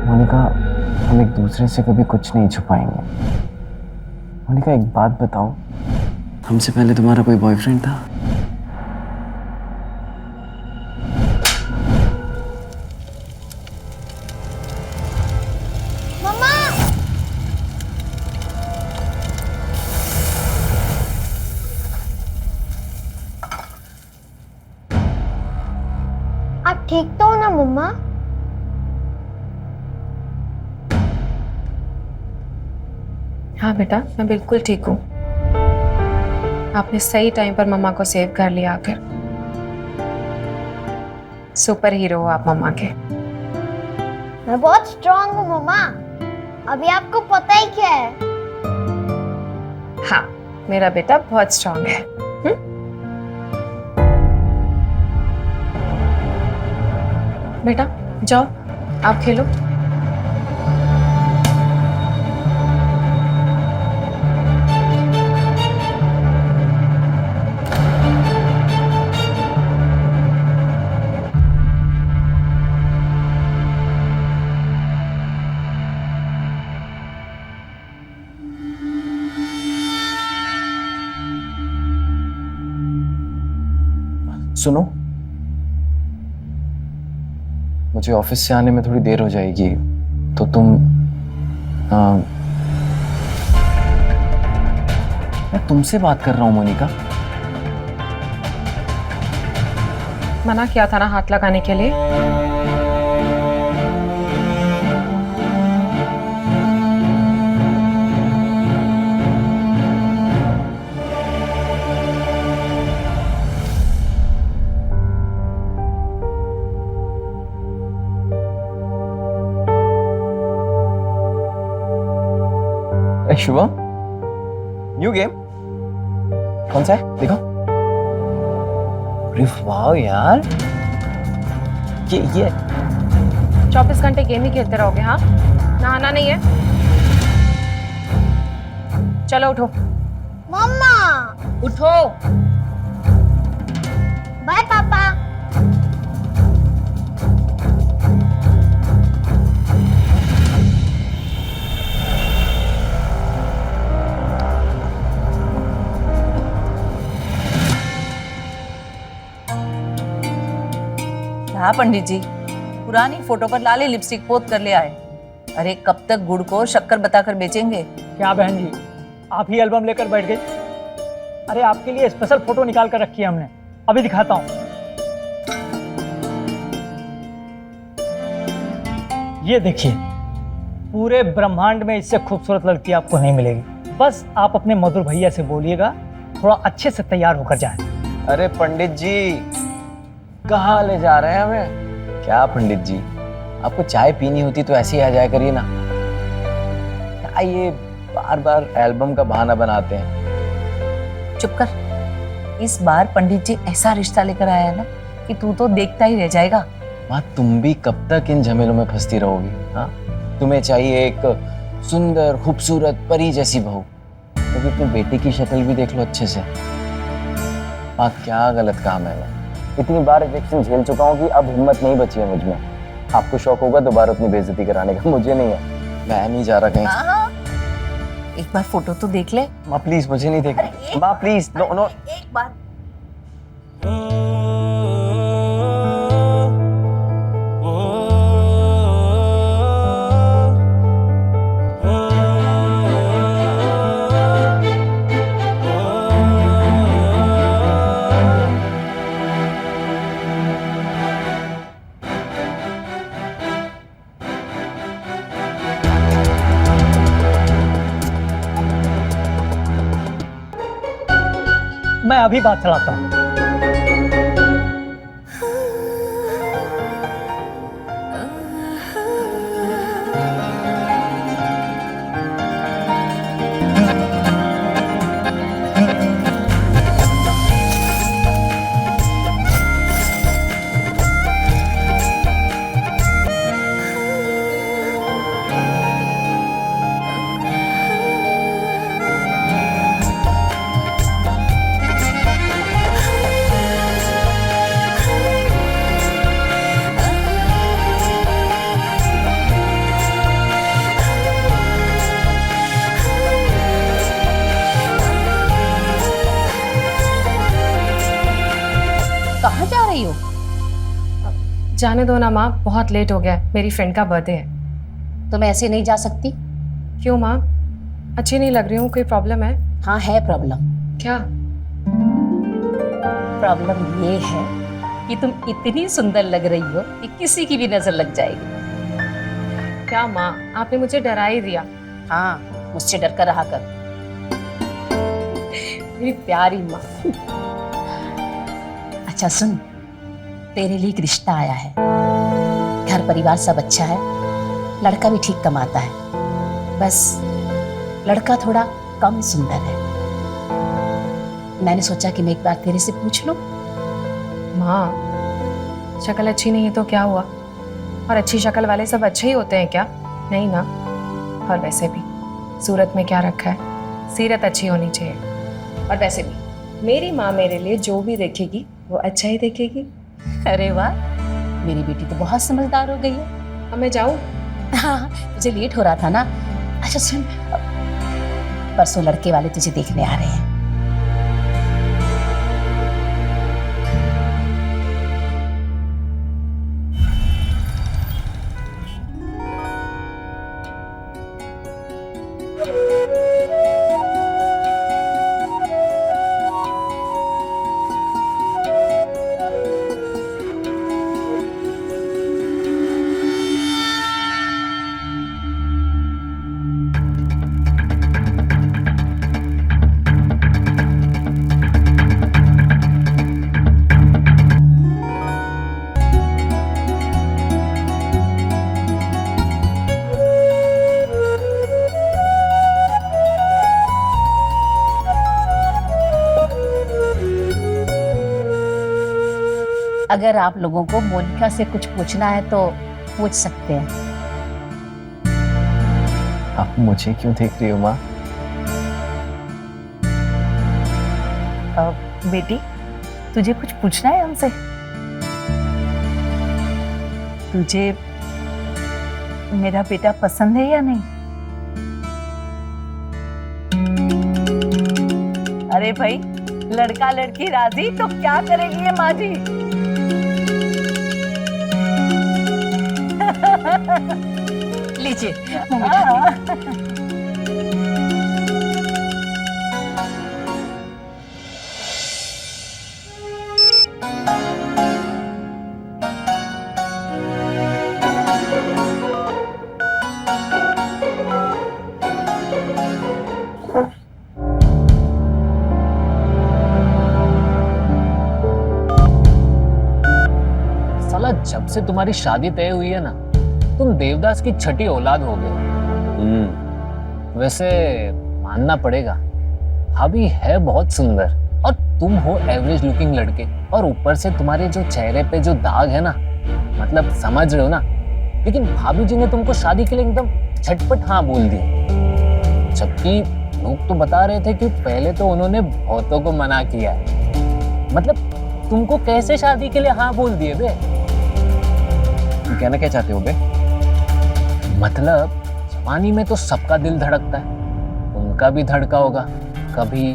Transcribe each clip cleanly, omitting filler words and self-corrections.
मोनिका, हम एक दूसरे से कभी कुछ नहीं छुपाएंगे। मोनिका, एक बात बताओ, हमसे पहले तुम्हारा कोई बॉयफ्रेंड था? मम्मा! आप ठीक तो हो ना मम्मा? हाँ बेटा, मैं बिल्कुल ठीक हूँ। आपने सही टाइम पर मम्मा को सेव कर लिया आकर। सुपर हीरो हो आप मम्मा के। मैं बहुत स्ट्रांग हूँ मम्मा। अभी आपको पता ही क्या है? हाँ, मेरा बेटा बहुत स्ट्रांग है। बेटा जाओ, आप खेलो। सुनो, मुझे ऑफिस से आने में थोड़ी देर हो जाएगी, तो तुम मैं तुमसे बात कर रहा हूँ मोनिका। मना किया था ना हाथ लगाने के लिए। शुभम, न्यू गेम कौन सा है देखो। अरे वाह यार, ये 24 घंटे गेम ही खेलते रहोगे? हाँ, नहाना नहीं है? चलो उठो। मम्मा! उठो। बाय पापा। क्या पंडित जी, पुरानी फोटो पर लाली लिपस्टिक पोत कर ले आए। अरे कब तक गुड़ को शक्कर बताकर बेचेंगे? क्या बहन जी, आप ही एल्बम लेकर बैठ गई। अरे आपके लिए स्पेशल फोटो निकाल कर रखी है हमने, अभी दिखाता हूँ। ये देखिए, पूरे ब्रह्मांड में इससे खूबसूरत लड़की आपको नहीं मिलेगी। बस आप अपने मधुर भैया से बोलिएगा थोड़ा अच्छे से तैयार होकर जाएं। अरे पंडित जी, कहाँ ले जा रहे हैं हमें? क्या पंडित जी, आपको चाय पीनी होती तो ऐसे ही आ जाया करिए ना। क्या ये बार बार एल्बम का बहाना बनाते हैं? चुप कर। इस बार पंडित जी ऐसा रिश्ता लेकर आया है ना कि तू तो देखता ही रह जाएगा। माँ, तुम भी कब तक इन झमेलों में फंसती रहोगी? हाँ, तुम्हें चाहिए एक सुंदर खूबसूरत परी जैसी बहू, तो अपनी बेटी की शक्ल भी देख लो अच्छे से। माँ, क्या गलत काम है। मैं इतनी बार रिजेक्शन झेल चुका हूँ कि अब हिम्मत नहीं बची है मुझ में। आपको शौक होगा दोबारा अपनी बेइज्जती कराने का, मुझे नहीं है। मैं नहीं जा रहा कहीं। हाँ, एक बार फोटो तो देख ले। माँ प्लीज, मुझे नहीं देखना। माँ प्लीज, नो नो। एक बार। मैं अभी बात चलाता हूँ। जाने दो ना माँ, बहुत लेट हो गया है, मेरी फ्रेंड का बर्थडे है। तो मैं ऐसे नहीं जा सकती? क्यों माँ, अच्छी नहीं लग रही हूँ? कोई प्रॉब्लम है? हाँ है प्रॉब्लम। क्या? प्रॉब्लम ये है कि तुम इतनी सुंदर लग रही हो कि किसी की भी नजर लग जाएगी। क्या माँ, आपने मुझे डरा ही दिया। हाँ, मुझसे डर कर रहा कर। मेरी प्यारी माँ। अच्छा सुन, तेरे लिए एक रिश्ता आया है। घर परिवार सब अच्छा है, लड़का भी ठीक कमाता है, बस लड़का थोड़ा कम सुंदर है। मैंने सोचा कि मैं एक बार तेरे से पूछ लूं। माँ, शक्ल अच्छी नहीं है तो क्या हुआ? और अच्छी शक्ल वाले सब अच्छे ही होते हैं क्या? नहीं ना। और वैसे भी सूरत में क्या रखा है, सीरत अच्छी होनी चाहिए। और वैसे भी मेरी माँ मेरे लिए जो भी देखेगी वो अच्छा ही देखेगी। अरे वाह, मेरी बेटी तो बहुत समझदार हो गई है। अब मैं जाऊँ? हाँ, तुझे लेट हो रहा था ना। अच्छा सुन, परसों लड़के वाले तुझे देखने आ रहे हैं। अगर आप लोगों को मोनिका से कुछ पूछना है तो पूछ सकते हैं। आप मुझे क्यों देख रही हो माँ? बेटी, तुझे कुछ पूछना है हमसे? तुझे मेरा बेटा पसंद है या नहीं? अरे भाई, लड़का लड़की राजी तो क्या करेगी ये माँ जी? लीजिए मुंह मिठाई। साला जब से तुम्हारी शादी तय हुई है ना, तुम देवदास की छठी औलाद हो गए हो। वैसे मानना पड़ेगा, भाभी है बहुत सुंदर और तुम हो एवरेज लुकिंग लड़के, और ऊपर से तुम्हारे जो चेहरे पे जो दाग है ना, मतलब समझ रहे हो ना। लेकिन भाभी जी ने तुमको शादी के लिए एकदम झटपट हाँ बोल दी, जबकि लोग तो बता रहे थे कि पहले तो उन्होंने बहुतों को मना किया है। मतलब तुमको कैसे शादी के लिए हाँ बोल दिए बे? तुम कहना क्या चाहते हो बे? मतलब जवानी में तो सबका दिल धड़कता है, उनका भी धड़का होगा कभी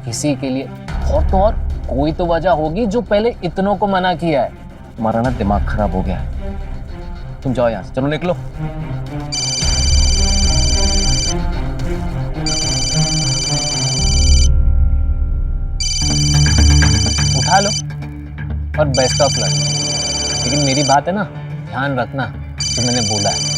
किसी के लिए, और तो और कोई तो वजह होगी जो पहले इतनों को मना किया है। तुम्हारा ना दिमाग खराब हो गया है। तुम जाओ यहाँ से, चलो निकलो। उठा लो और बेस्ट ऑफ लक। लेकिन मेरी बात है ना, ध्यान रखना जो मैंने बोला है।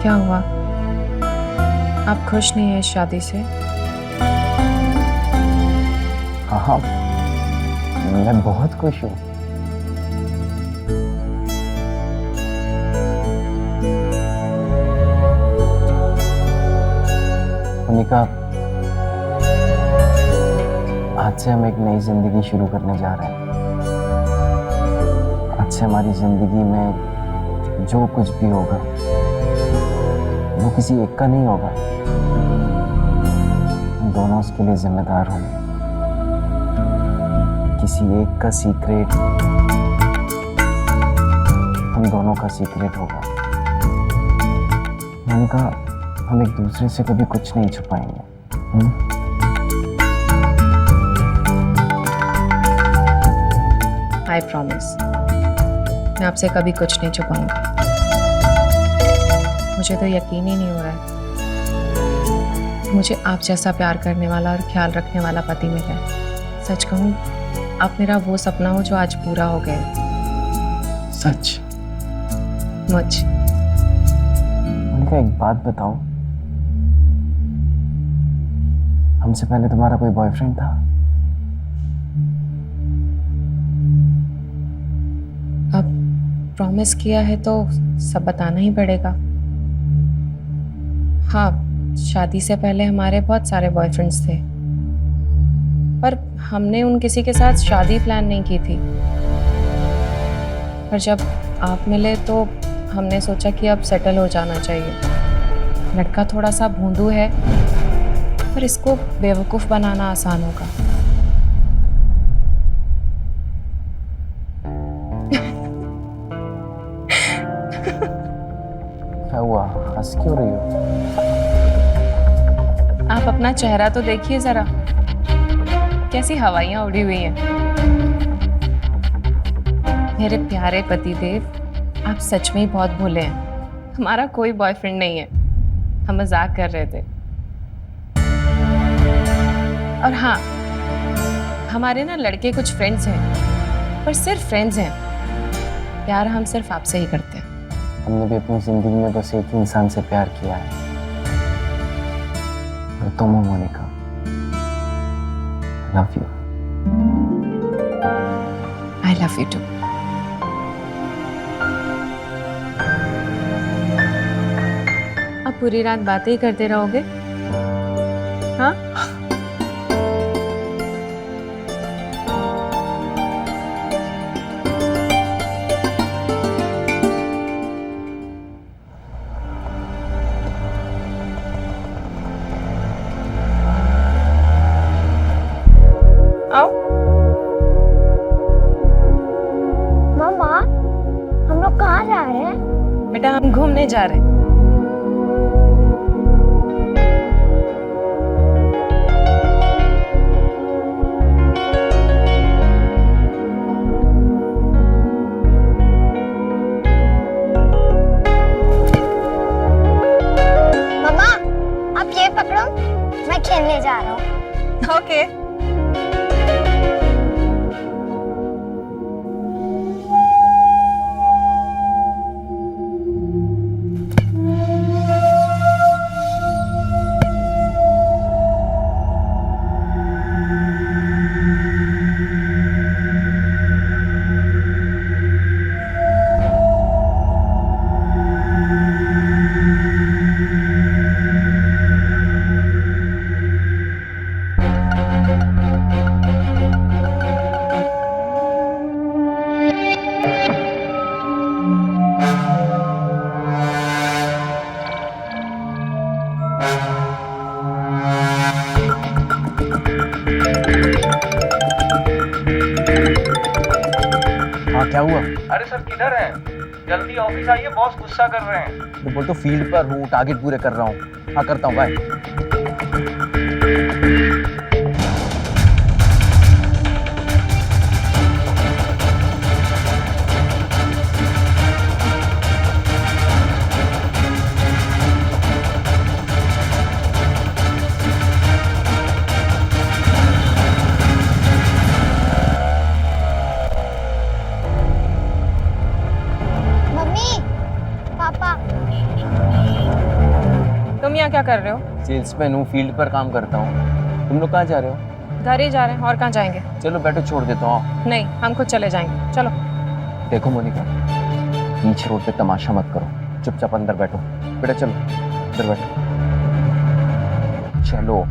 क्या हुआ? आप खुश नहीं हैं इस शादी से? हाँ, मैं बहुत खुश हूँ। मोनिका, आज से हम एक नई जिंदगी शुरू करने जा रहे हैं। आज से हमारी जिंदगी में जो कुछ भी होगा वो किसी एक का नहीं होगा, हम दोनों उसके लिए जिम्मेदार होंगे। किसी एक का सीक्रेट हम दोनों का सीक्रेट होगा। मैंने कहा हम एक दूसरे से कभी कुछ नहीं छुपाएंगे। आई प्रॉमिस, मैं आपसे कभी कुछ नहीं छुपाऊंगी। मुझे तो यकीन ही नहीं हो रहा है मुझे आप जैसा प्यार करने वाला और ख्याल रखने वाला पति मिला है। सच कहूँ, आप मेरा वो सपना हो जो आज पूरा हो गया। सच? मुझ उनका एक बात बताओ, हमसे पहले तुम्हारा कोई बॉयफ्रेंड था? अब प्रॉमिस किया है तो सब बताना ही पड़ेगा। हाँ, शादी से पहले हमारे बहुत सारे बॉयफ्रेंड्स थे, पर हमने उन किसी के साथ शादी प्लान नहीं की थी। पर जब आप मिले तो हमने सोचा कि अब सेटल हो जाना चाहिए। लड़का थोड़ा सा भोंदू है, पर इसको बेवकूफ़ बनाना आसान होगा। क्या हुआ, हंस क्यों रही हो? आप अपना चेहरा तो देखिए जरा, कैसी हवाइयां उड़ी हुई हैं। मेरे प्यारे पतिदेव, आप सच में ही बहुत भोले हैं। हमारा कोई बॉयफ्रेंड नहीं है, हम मजाक कर रहे थे। और हाँ, हमारे ना लड़के कुछ फ्रेंड्स हैं, पर सिर्फ फ्रेंड्स हैं। प्यार हम सिर्फ आपसे ही करते हैं। हमने भी अपनी जिंदगी में बस एक ही इंसान से प्यार किया है, और तुम हो Monica. Love you. I love you too. आप पूरी रात बातें ही करते रहोगे? हाँ? आओ। मम्मा, हम लोग कहाँ जा रहे हैं? बेटा, हम घूमने जा रहे हैं। मम्मा, आप ये पकड़ो, मैं खेलने जा रहा हूँ। ओके। हाँ, क्या हुआ? अरे सर किधर है? जल्दी ऑफिस आइए, बॉस गुस्सा कर रहे हैं। तो बोल तो फील्ड पर हूँ, टारगेट पूरे कर रहा हूँ। हाँ, करता हूँ, बाय। मम्मी, पापा, तुम यहाँ क्या कर रहे हो? सेल्समैन हूँ, फील्ड पर काम करता हूँ। तुम लोग कहाँ जा रहे हो? घर ही जा रहे हैं, और कहाँ जाएंगे? चलो बैठो, छोड़ देता हूँ। नहीं, हम खुद चले जाएंगे। चलो। देखो मोनिका, बीच रोड पे तमाशा मत करो, चुपचाप अंदर बैठो। बेटा चलो, अंदर बैठो। चलो।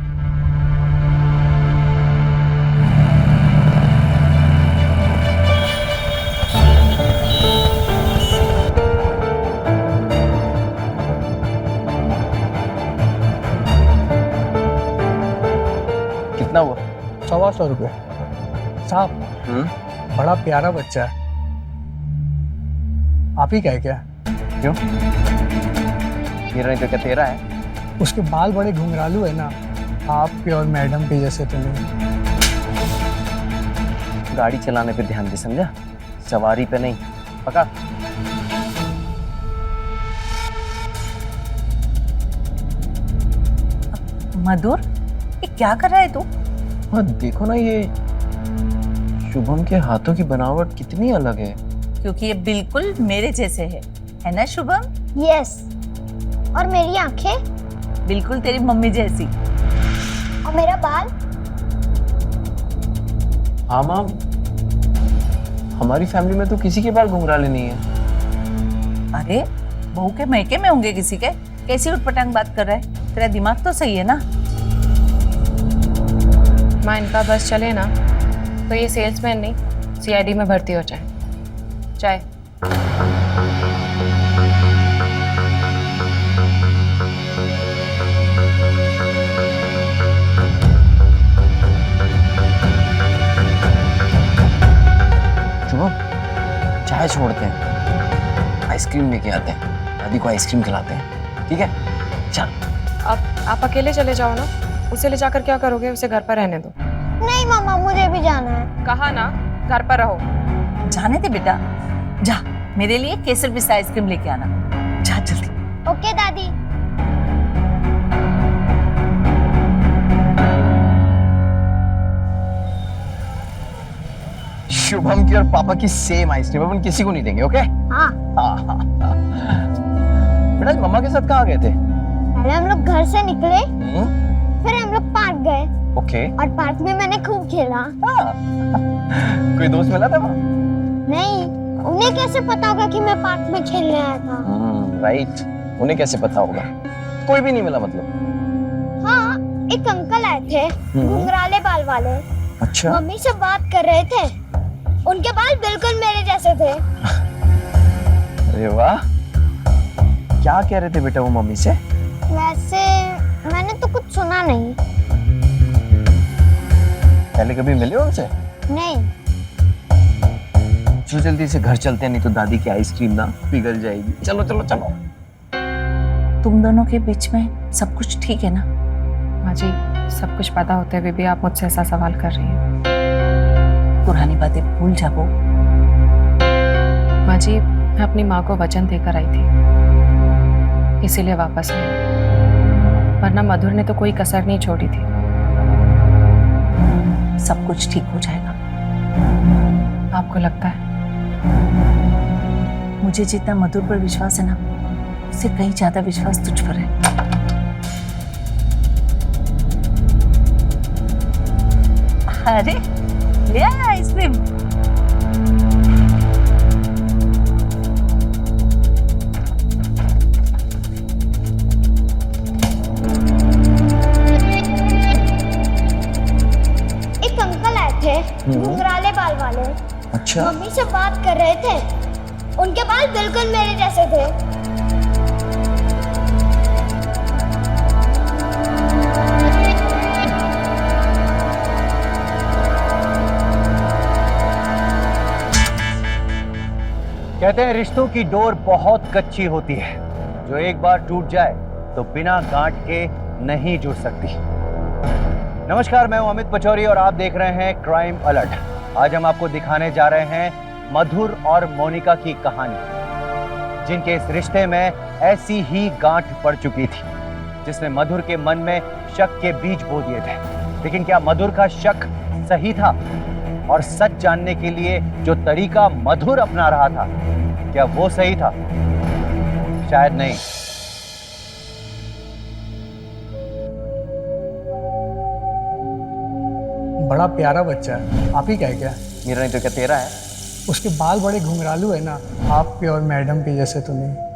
100 रुपये। साहब, बड़ा प्यारा बच्चा है, आप ही का है क्या? क्यों? मेरा नहीं तो क्या तेरा है? उसके बाल बड़े घुंघरालू है ना, आपके और मैडम के जैसे तो नहीं। गाड़ी चलाने पे ध्यान दे, समझा? सवारी पे नहीं। पका। मधुर, ये क्या कर रहा है तू? हाँ देखो ना, ये शुभम के हाथों की बनावट कितनी अलग है। क्योंकि ये बिल्कुल मेरे जैसे है ना शुभम? यस। और मेरी आंखें बिल्कुल तेरी मम्मी जैसी। और मेरा बाल। हाँ माँ, हमारी फैमिली में तो किसी के बाल घुंघराले नहीं है। अरे बहू के मैके में होंगे किसी के। कैसी उटपटांग बात कर रहा है? तेरा दिमाग तो सही है ना? माँ, इनका बस चले ना तो ये सेल्समैन नहीं सीआईडी में भर्ती हो जाए। चाय। शुभम, चाय छोड़ते हैं, आइसक्रीम लेके आते हैं, दादी को आइसक्रीम खिलाते हैं, ठीक है? चल। अब आप अकेले चले जाओ ना, उसे ले जाकर क्या करोगे? उसे घर पर रहने दो। नहीं मामा, मुझे भी जाना है। कहा ना घर पर रहो। जाने दे बेटा, जा मेरे लिए केसर पिस्ता आइसक्रीम लेके आना। जा जल्दी। ओके दादी। शुभम की और पापा की सेम आइसक्रीम अपन किसी को नहीं देंगे, ओके? हाँ। हाँ। बेटा, मम्मा के साथ कहाँ गए थे? पहले हम लोग घर से निकले, फिर हम लोग पार्क गए। ओके। और पार्क में मैंने खूब खेला। कोई दोस्त मिला था वहाँ? नहीं, उन्हें कैसे पता होगा कि मैं पार्क में खेलने आया था? राइट, उन्हें कैसे पता होगा? कोई भी नहीं मिला मतलब? हाँ, एक अंकल आए थे, घुंघराले बाल वाले। अच्छा। मम्मी से बात कर रहे थे, उनके बाल बिल्कुल मेरे जैसे थे। अरे वाह, क्या कह रहे थे बेटा वो मम्मी से? वैसे मैंने तो कुछ सुना नहीं। पहले कभी मिले उनसे? नहीं। चलो जल्दी से घर चलते हैं, नहीं तो दादी की आइसक्रीम ना पिघल जाएगी। चलो चलो चलो। तुम दोनों के बीच में सब कुछ ठीक है ना? माँ जी, सब कुछ पता होते हुए भी आप मुझसे ऐसा सवाल कर रही हैं। पुरानी बातें भूल जाओ। माँ जी, मैं अपनी माँ को वचन देकर आई थी, इसीलिए वापस आई, वरना मधुर ने तो कोई कसर नहीं छोड़ी थी। सब कुछ ठीक हो जाएगा। आपको लगता है? मुझे जितना मधुर पर विश्वास है ना, उससे कहीं ज्यादा विश्वास तुझ पर है। अरे ले आया आइसक्रीम। एक अंकल आए थे, घुंघराले बाल वाले। अच्छा। मम्मी से बात कर रहे थे, उनके बाल बिल्कुल मेरे जैसे थे। कहते हैं रिश्तों की डोर बहुत कच्ची होती है, जो एक बार टूट जाए तो बिना गांठ के नहीं जुड़ सकती। नमस्कार, मैं हूं अमित पचौरी और आप देख रहे हैं क्राइम अलर्ट। आज हम आपको दिखाने जा रहे हैं मधुर और मोनिका की कहानी, जिनके इस रिश्ते में ऐसी ही गांठ पड़ चुकी थी जिसने मधुर के मन में शक के बीज बो दिए थे। लेकिन क्या मधुर का शक सही था? और सच जानने के लिए जो तरीका मधुर अपना रहा था, क्या वो सही था? शायद नहीं। बड़ा प्यारा बच्चा है, आप ही का है क्या? मेरा नहीं तो क्या तेरा है? उसके बाल बड़े घुंघरालू है ना, आपके और मैडम के जैसे तो नहीं।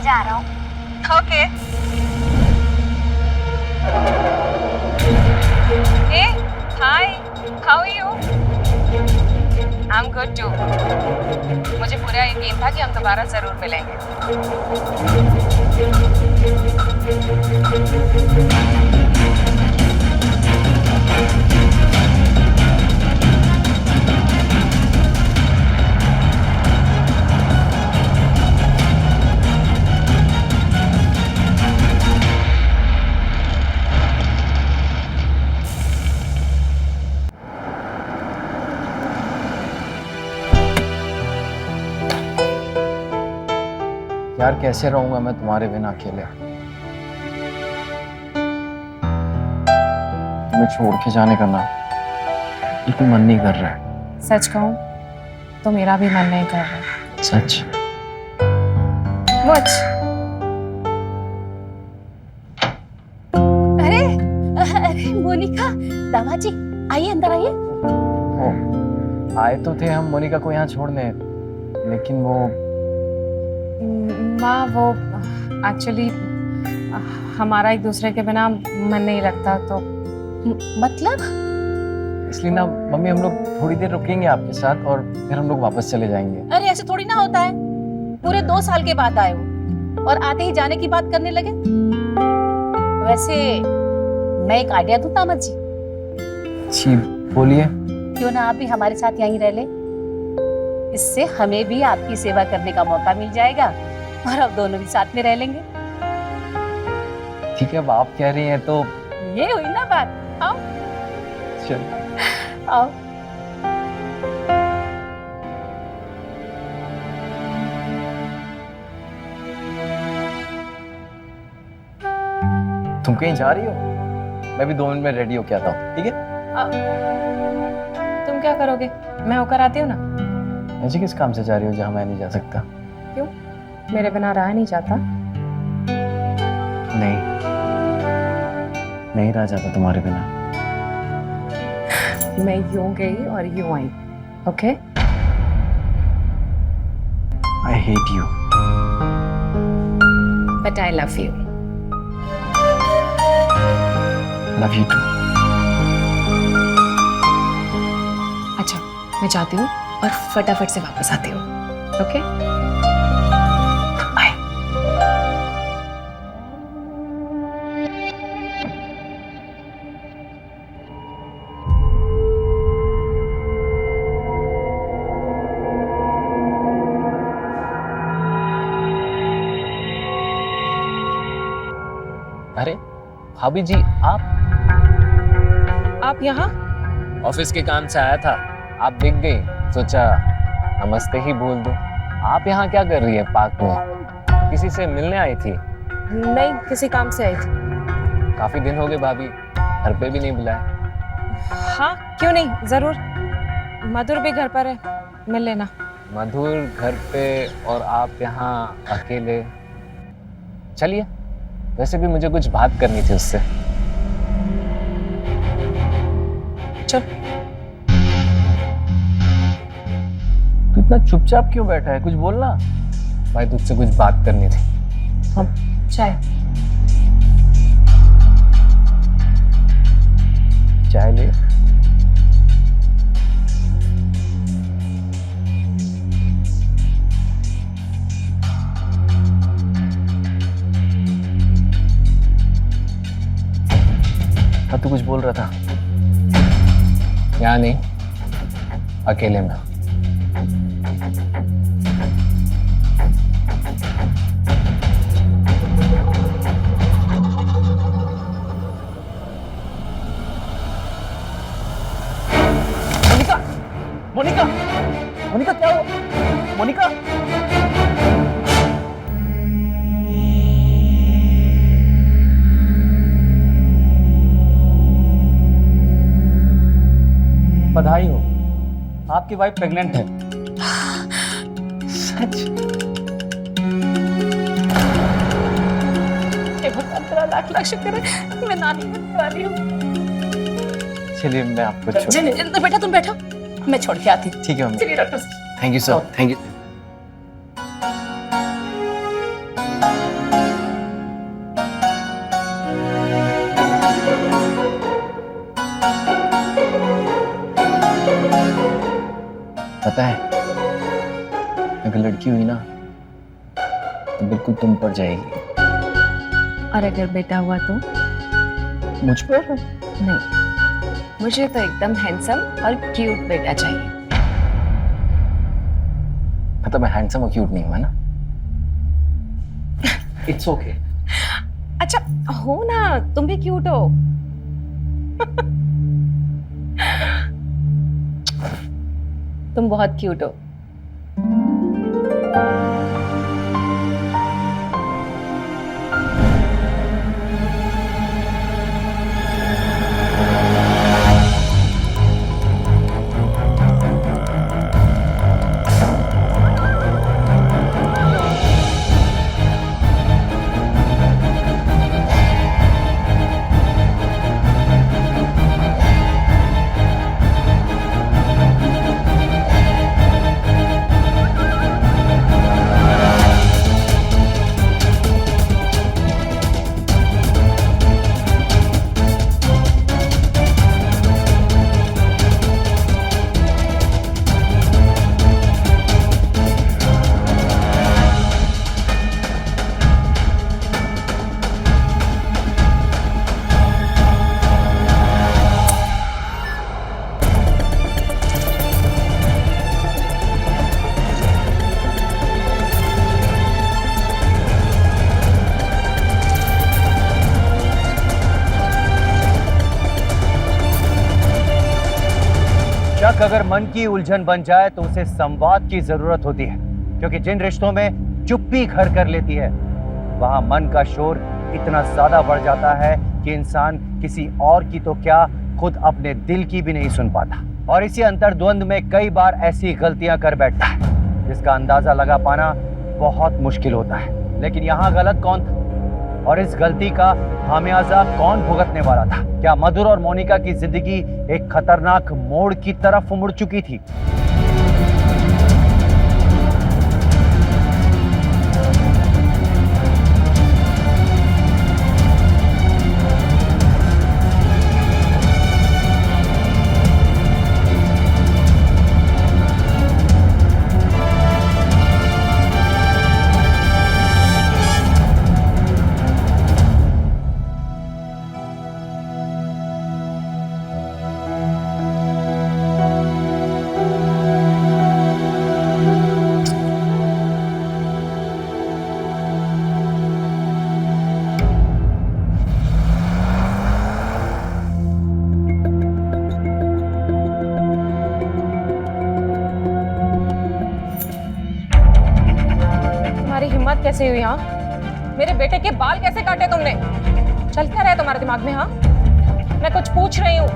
जा रहा हूँ। Okay. Hey, hi, how are you? I'm good too. मुझे पूरा यकीन था कि हम दोबारा जरूर मिलेंगे। यार कैसे रहूंगा मैं तुम्हारे बिना अकेले। तुम्हें छोड़ के जाने का ना बिल्कुल मन नहीं कर रहा है। सच कहूँ तो मेरा भी मन नहीं कर रहा। सच। वच। अरे अरे मोनिका, दामाद जी आइए, अंदर आइए। आए तो थे हम मोनिका को यहाँ छोड़ने, लेकिन वो माँ वो एक्चुअली हमारा एक दूसरे के बिना मन नहीं लगता, तो मतलब? इसलिए ना मम्मी हम लोग थोड़ी देर रुकेंगे आपके साथ और फिर हम लोग वापस चले जाएंगे। अरे ऐसे थोड़ी ना होता है, पूरे 2 साल के बाद आए हो और आते ही जाने की बात करने लगे। वैसे मैं एक आइडिया दूं दामाद जी? जी बोलिए। क्यों ना आप भी हमारे साथ यहीं रह ले, इससे हमें भी आपकी सेवा करने का मौका मिल जाएगा और अब दोनों भी साथ में रह लेंगे। ठीक है, अब आप कह रही हैं तो ये हुई ना बात। आओ चलो। आओ। तुम कहीं जा रही हो? मैं भी 2 मिनट में रेडी होके आता हूँ, ठीक है? तुम क्या करोगे? मैं होकर आती हूँ ना। ऐसे किस काम से जा रही हो जहाँ मैं नहीं जा सकता? क्यों? मेरे बिना रहा नहीं जाता? नहीं रहा जाता तुम्हारे बिना। मैं यूं गई और यूं आई, okay? I hate you. But I love you. Love you too. अच्छा, मैं जाती हूँ और फटाफट से वापस आती हूँ, ओके? बाय। अरे भाभी जी, आप यहाँ? ऑफिस के काम से आया था, आप दिख गई, सोचा नमस्ते ही बोल दूं। आप यहाँ क्या कर रही है पार्क में? किसी से मिलने आई थी? नहीं, किसी काम से आई थी। काफी दिन हो गए भाभी, घर पे भी नहीं बुलाया। हाँ, क्यों नहीं, जरूर। मधुर भी घर पर है, मिल लेना। मधुर घर पे और आप यहाँ अकेले? चलिए, वैसे भी मुझे कुछ बात करनी थी उससे। चल। तू इतना चुपचाप क्यों बैठा है? कुछ बोलना। भाई तुझसे कुछ बात करनी थी। हम चाय। चाय ले। हाँ, तू कुछ बोल रहा था। यहाँ नहीं, अकेले में। मोनिका, मोनिका क्या हुआ? मोनिका, बधाई हो, आपकी वाइफ प्रेग्नेंट है। सच? तेरा लाख लाख शुक्र है, मैं नानी बनने वाली हूँ। चलिए मैं आपको छोड़। बेटा तुम बैठो, मैं छोड़ के आती हूँ। ठीक है मम्मी। चलिए डॉक्टर साहब। Thank you sir, thank you. पता है, अगर लड़की हुई ना तो बिल्कुल तुम पर जाएगी। और अगर बेटा हुआ तो? मुझ पर? नहीं, मुझे तो एकदम हैंडसम और क्यूट बेटा चाहिए। मतलब मैं हैंडसम और क्यूट नहीं हुआ ना? It's okay. अच्छा हो ना, तुम भी क्यूट हो। तुम बहुत क्यूट हो। शक अगर मन की उलझन बन जाए तो उसे संवाद की जरूरत होती है, क्योंकि जिन रिश्तों में चुप्पी घर कर लेती है वहां मन का शोर इतना ज्यादा बढ़ जाता है कि इंसान किसी और की तो क्या खुद अपने दिल की भी नहीं सुन पाता, और इसी अंतर्द्वंद में कई बार ऐसी गलतियां कर बैठता है जिसका अंदाजा लगा पाना बहुत मुश्किल होता है। लेकिन यहाँ गलत कौन था और इस गलती का खामियाजा कौन भुगतने वाला था? क्या मधुर और मोनिका की जिंदगी एक खतरनाक मोड़ की तरफ मुड़ चुकी थी? हिम्मत कैसे हुई? हाँ, मेरे बेटे के बाल कैसे काटे तुमने? चल क्या रहा है तुम्हारे दिमाग में? हाँ, मैं कुछ पूछ रही हूँ।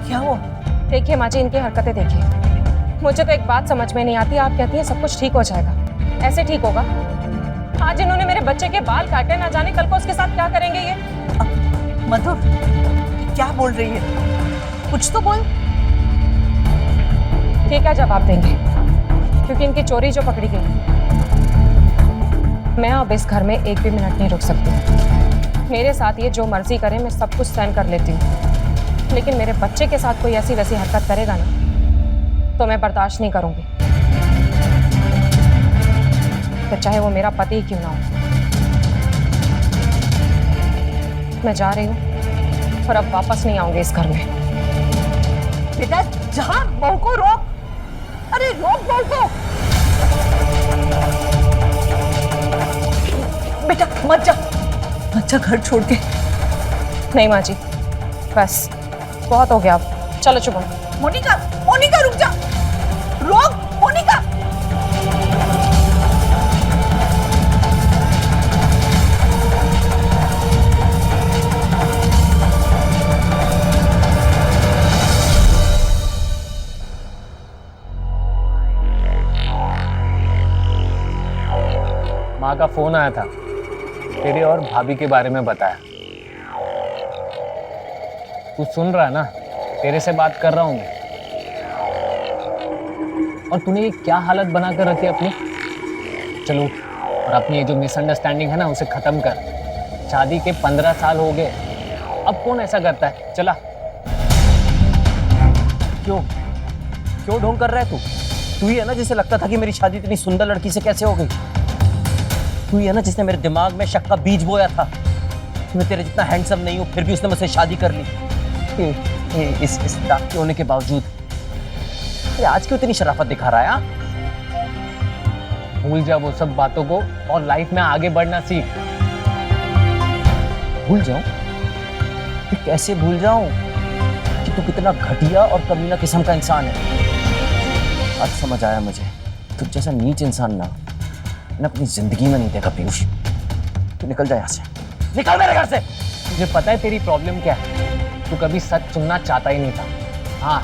क्या हो? देखिए माँ जी, इनकी हरकतें देखिए। मुझे तो एक बात समझ में नहीं आती, आप कहती हैं सब कुछ ठीक हो जाएगा, ऐसे ठीक होगा? आज इन्होंने मेरे बच्चे के बाल काटे, ना जाने कल को उसके साथ क्या करेंगे ये। मधुर, क्या बोल रही है? कुछ तो बोल। ये क्या जवाब देंगे? क्योंकि इनकी चोरी जो पकड़ी गई, मैं अब इस घर में एक भी मिनट नहीं रुक सकती। मेरे साथ ये जो मर्जी करे, मैं सब कुछ सहन कर लेती हूँ, लेकिन मेरे बच्चे के साथ कोई ऐसी वैसी हरकत करेगा ना तो मैं बर्दाश्त नहीं करूंगी, तो चाहे वो मेरा पति ही क्यों ना हो। मैं जा रही हूँ और अब वापस नहीं आऊंगी इस घर में। बेटा जहां बहू को रोक, अरे रोक बहू को। बेटा मत जा घर छोड़ के। नहीं माँ जी, बस बहुत हो गया, अब चलो चुप। मोनिका, मोनिका रुक जा, रोक मोनिका। माँ का फोन आया था, तेरे और भाभी के बारे में बताया। तू सुन रहा है ना? तेरे से बात कर रहा हूँ मैं। और तूने ये क्या हालत बना कर रखी है अपनी? चलो, और अपनी ये जो मिसअंडरस्टैंडिंग है ना, उसे खत्म कर। शादी के 15 साल हो गए, अब कौन ऐसा करता है? चला। क्यों क्यों ढोंग कर रहा है तू ही है ना जिसे लगता था कि मेरी शादी इतनी सुंदर लड़की से कैसे हो गई। तू ही है ना जिसने मेरे दिमाग में शक का बीज बोया था कि मैं तेरे जितना हैंडसम नहीं हूं, फिर भी उसने मुझसे शादी कर ली। इस दाग के होने के बावजूद ये आज क्यों इतनी शराफत दिखा रहा है? हाँ? भूल जा वो सब बातों को और लाइफ में आगे बढ़ना सीख। भूल जाऊं? फिर कैसे भूल जाऊं कि तू कितना घटिया और कमीना किस्म का इंसान है? आज समझ आया मुझे, तू जैसा नीच इंसान ना मैंने अपनी जिंदगी में नहीं देखा पीयूष। तू निकल जा यहाँ से, निकल मेरे घर से। तुझे पता है तेरी प्रॉब्लम क्या है? तू कभी सच सुनना चाहता ही नहीं था। हाँ,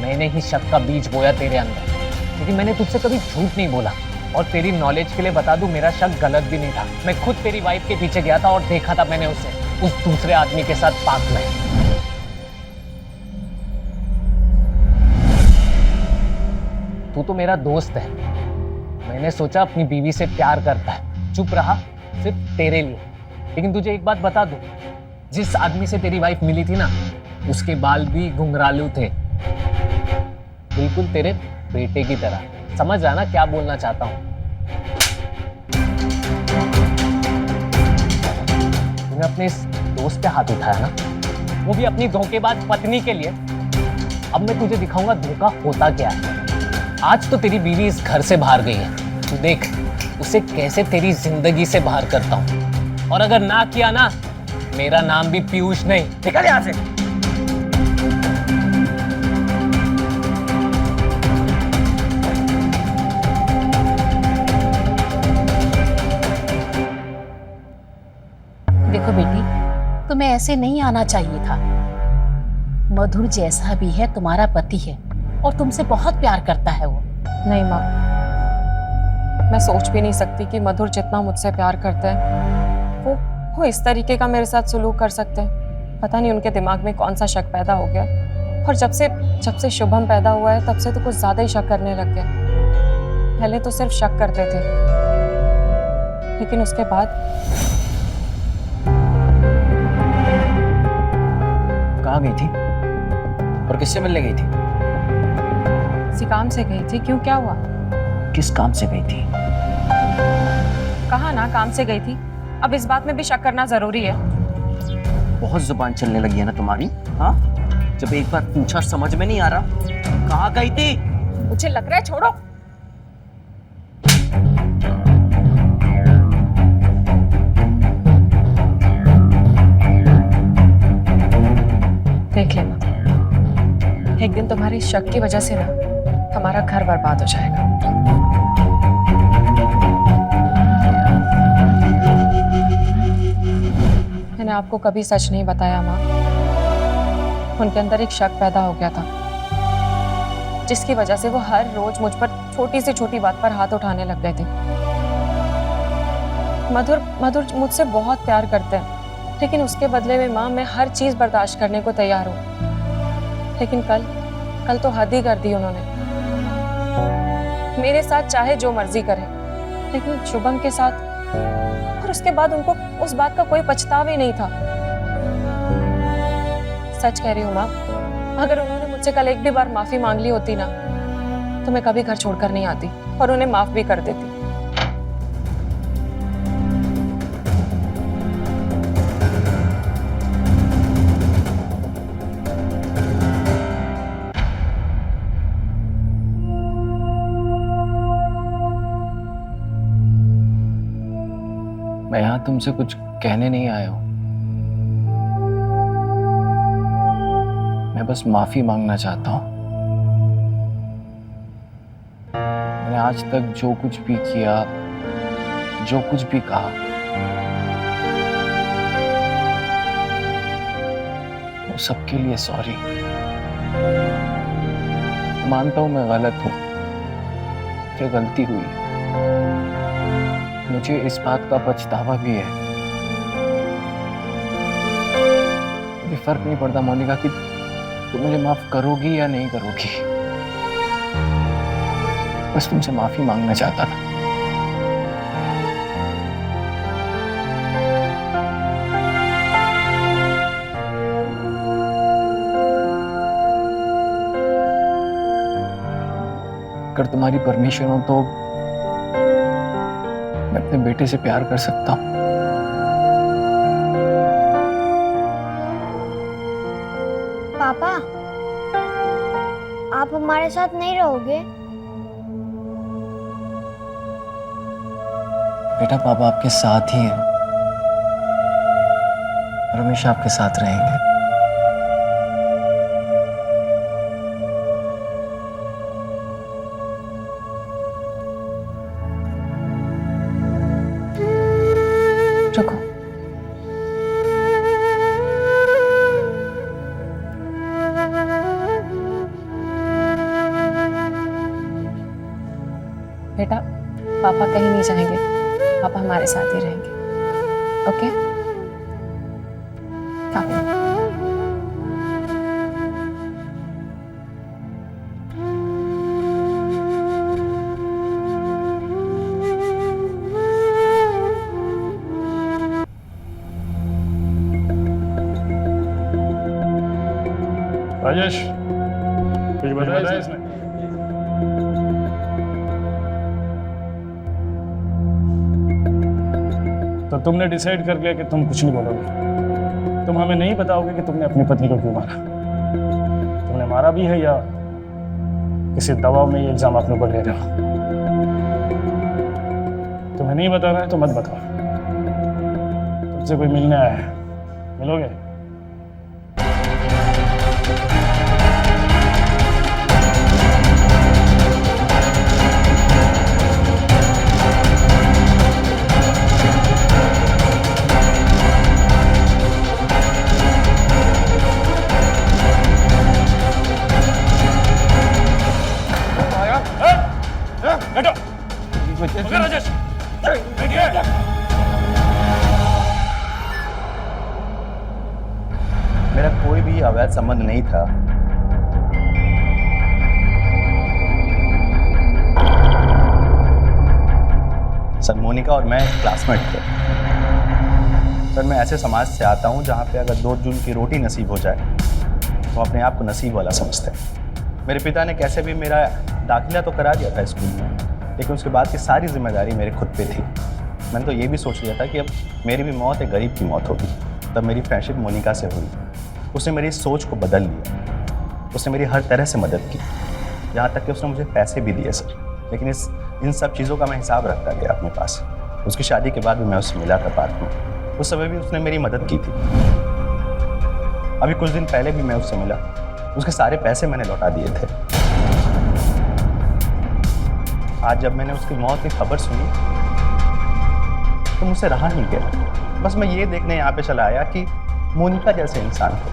मैंने ही शक का बीज बोया तेरे अंदर, लेकिन मैंने तुझसे कभी झूठ नहीं बोला। और तेरी नॉलेज के लिए बता दूं, मेरा शक गलत भी नहीं था। मैं खुद तेरी वाइफ के पीछे गया था और देखा था मैंने उसे उस दूसरे आदमी के साथ पार्क में। तू तो मेरा दोस्त है, मैंने सोचा अपनी बीवी से प्यार करता है, चुप रहा सिर्फ तेरे लिए। लेकिन तुझे एक बात बता दूं, जिस आदमी से तेरी वाइफ मिली थी ना, उसके बाल भी घुंघरालू थे, बिल्कुल तेरे बेटे की तरह। समझ रहा ना क्या बोलना चाहता हूं? तूने अपने इस दोस्त पे हाथ उठाया ना, वो भी अपनी धोखेबाज पत्नी के लिए। अब मैं तुझे दिखाऊंगा धोखा होता क्या है। आज तो तेरी बीवी इस घर से बाहर गई है, तू देख उसे कैसे तेरी जिंदगी से बाहर करता हूं। और अगर ना किया ना, मेरा नाम भी पीयूष नहीं। निकल यहां से। देखो बेटी, तुम्हें ऐसे नहीं आना चाहिए था। मधुर जैसा भी है तुम्हारा पति है और तुमसे बहुत प्यार करता है वो। नहीं माँ, मैं सोच भी नहीं सकती कि मधुर जितना मुझसे प्यार करते हैं वो इस तरीके का मेरे साथ सुलूक कर सकते हैं। पता नहीं उनके दिमाग में कौन सा शक पैदा हो गया। और जब से शुभम पैदा हुआ है तब से तो कुछ ज्यादा ही शक करने लग गए। पहले तो सिर्फ शक करते थे, लेकिन उसके बाद कहाँ गई थी और किससे मिलने गई थी? किसी काम से गई थी। क्यों, क्या हुआ? किस काम से गई थी? कहा ना काम से गई थी। अब इस बात में भी शक करना जरूरी है? बहुत जुबान चलने लगी है ना तुम्हारी। हाँ, जब एक बार पूछा समझ में नहीं आ रहा। कहाँ गई थी? मुझे लग रहा है, छोड़ो। देख लेना, एक दिन तुम्हारे शक की वजह से ना हमारा घर बर्बाद हो जाएगा। मैंने आपको कभी सच नहीं बताया माँ। उनके अंदर एक शक पैदा हो गया था, जिसकी वजह से वो हर रोज मुझ पर छोटी से छोटी बात पर हाथ उठाने लग गए थे। मधुर मुझसे बहुत प्यार करते हैं, लेकिन उसके बदले में माँ मैं हर चीज बर्दाश्त करने को तैयार हूँ। लेकिन कल तो हद ही कर दी उन्होंने। मेरे साथ चाहे जो मर्जी करे, लेकिन शुभम के साथ। और उसके बाद उनको उस बात का कोई पछतावा ही नहीं था। सच कह रही हूँ माँ, अगर उन्होंने मुझसे कल एक भी बार माफी मांग ली होती ना, तो मैं कभी घर छोड़कर नहीं आती और उन्हें माफ भी कर देती। मैं यहाँ तुमसे कुछ कहने नहीं आया हूँ। मैं बस माफी मांगना चाहता हूँ। मैंने आज तक जो कुछ भी किया, जो कुछ भी कहा, वो सबके लिए सॉरी। मानता हूँ मैं गलत हूँ, मुझसे गलती हुई। मुझे इस बात का पछतावा भी है। मुझे फर्क नहीं पड़ता मोनिका कि तुम मुझे माफ करोगी या नहीं करोगी। बस तुमसे माफी मांगना चाहता था। अगर तुम्हारी परमिशन हो तो मैं अपने बेटे से प्यार कर सकता हूँ। पापा, आप हमारे साथ नहीं रहोगे? बेटा, पापा आपके साथ ही हैं और हमेशा आपके साथ रहेंगे। रुको। बेटा, पापा कहीं नहीं जाएंगे, पापा हमारे साथ ही रहेंगे। ओके? Come. राजेश, कुछ बताया इसने? तो तुमने डिसाइड कर लिया कि तुम कुछ नहीं बोलोगे। तुम हमें नहीं बताओगे कि तुमने अपनी पत्नी को क्यों मारा। तुमने मारा भी है या किसी दबाव में ये इल्जाम अपने ऊपर ले रहे हो? तुम्हें नहीं बताना है तो मत बताओ। तुमसे कोई मिलने आया है, मिलोगे? मेरा कोई भी अवैध संबंध नहीं था। सर, मोनिका और मैं क्लासमेट थे। सर, मैं ऐसे समाज से आता हूं जहां पे अगर 2 जून की रोटी नसीब हो जाए तो अपने आप को नसीब वाला समझते हैं। मेरे पिता ने कैसे भी मेरा दाखिला तो करा दिया था स्कूल में, लेकिन उसके बाद की सारी जिम्मेदारी मेरे खुद पे थी। मैंने तो ये भी सोच लिया था कि अब मेरी भी मौत एक गरीब की मौत होगी। तब मेरी फ्रेंडशिप मोनिका से हुई। उसने मेरी सोच को बदल लिया। उसने मेरी हर तरह से मदद की, यहाँ तक कि उसने मुझे पैसे भी दिए सर। लेकिन इन सब चीज़ों का मैं हिसाब रखता गया अपने पास। उसकी शादी के बाद भी मैं उससे मिला था पार्क में। उस समय भी उसने मेरी मदद की थी। अभी कुछ दिन पहले भी मैं उससे मिला। उसके सारे पैसे मैंने लौटा दिए थे। आज जब मैंने उसकी मौत की खबर सुनी तो मुझसे रहा नहीं गया। बस मैं ये देखने यहाँ पे चला आया कि मोनिका जैसे इंसान को,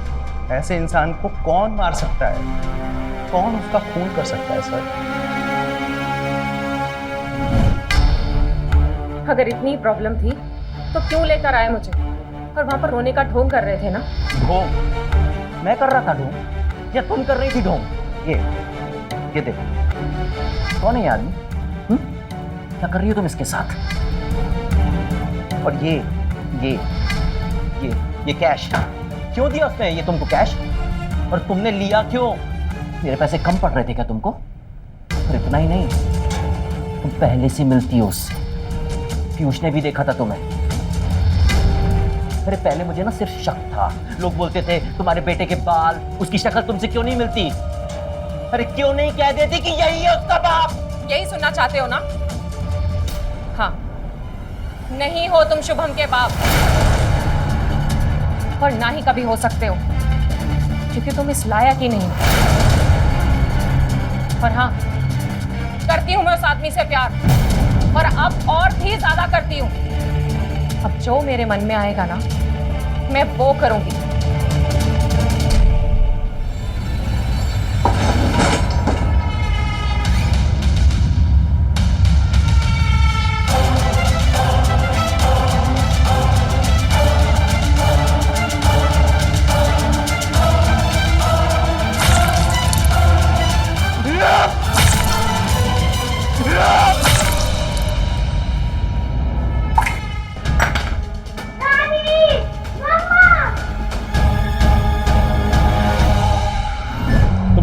ऐसे इंसान को कौन मार सकता है, कौन उसका खून कर सकता है सर? अगर इतनी प्रॉब्लम थी तो क्यों लेकर आए मुझे? और वहां पर रोने का ढोंग कर रहे थे ना? ढोंग? मैं कर रहा था ढोंग या तुम कर रही थी ढोंग? ये देखो, कौन है ये आदमी? क्या कर रही हो तुम इसके साथ? और ये कैश क्यों दिया उसने ये तुमको कैश? और तुमने लिया क्यों? मेरे पैसे कम पड़ रहे थे क्या तुमको? और इतना ही नहीं, तुम पहले से मिलती हो उससे। पीयूष ने भी देखा था तुम्हें। अरे पहले मुझे ना सिर्फ शक था। लोग बोलते थे तुम्हारे बेटे के बाल, उसकी शक्ल तुमसे क्यों नहीं मिलती? अरे क्यों नहीं कह देती कि यही है उसका बाप? यही सुनना चाहते हो ना? हाँ, नहीं हो तुम शुभम के बाप, और ना ही कभी हो सकते हो, क्योंकि तुम इस लायक ही नहीं। और हाँ, करती हूं मैं उस आदमी से प्यार, और अब और भी ज्यादा करती हूं। अब जो मेरे मन में आएगा ना, मैं वो करूंगी।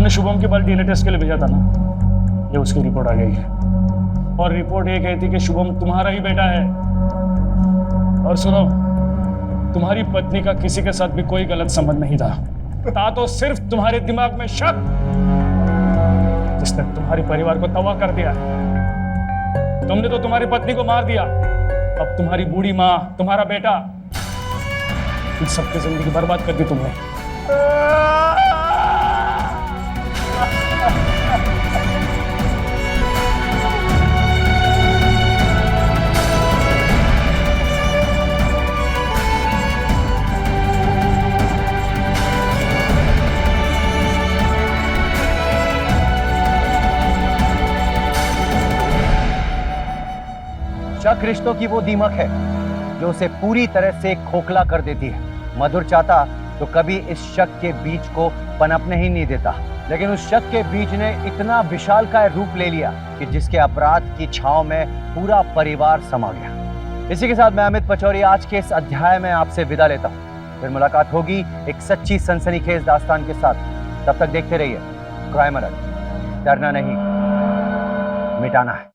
शुभम के बाल डीएनए टेस्ट के लिए भेजा था ना? ये उसकी रिपोर्ट आ गई है और रिपोर्ट ये कहती कि शुभम तुम्हारा ही बेटा है। और सुनो, तुम्हारी पत्नी का किसी के साथ भी कोई गलत संबंध नहीं था तो सिर्फ तुम्हारे दिमाग में शक जिसने तुम्हारे परिवार को तबाह कर दिया है। तुमने तो तुम्हारी पत्नी को मार दिया, अब तुम्हारी बूढ़ी माँ, तुम्हारा बेटा, इन सबकी जिंदगी बर्बाद कर दी तुमने। शक रिश्तों की वो दीमक है जो उसे पूरी तरह से खोखला कर देती है। मधुर चाहता तो कभी इस शक के बीज को पनपने ही नहीं देता, लेकिन उस शक के बीज ने इतना विशालकाय रूप ले लिया कि जिसके अपराध की छांव में पूरा परिवार समा गया। इसी के साथ मैं अमित पचौरी आज के इस अध्याय में आपसे विदा लेता हूँ। फिर मुलाकात होगी एक सच्ची सनसनीखेज दास्तान के साथ। तब तक देखते रहिए क्राइम अलर्ट। डरना नहीं, मिटाना है।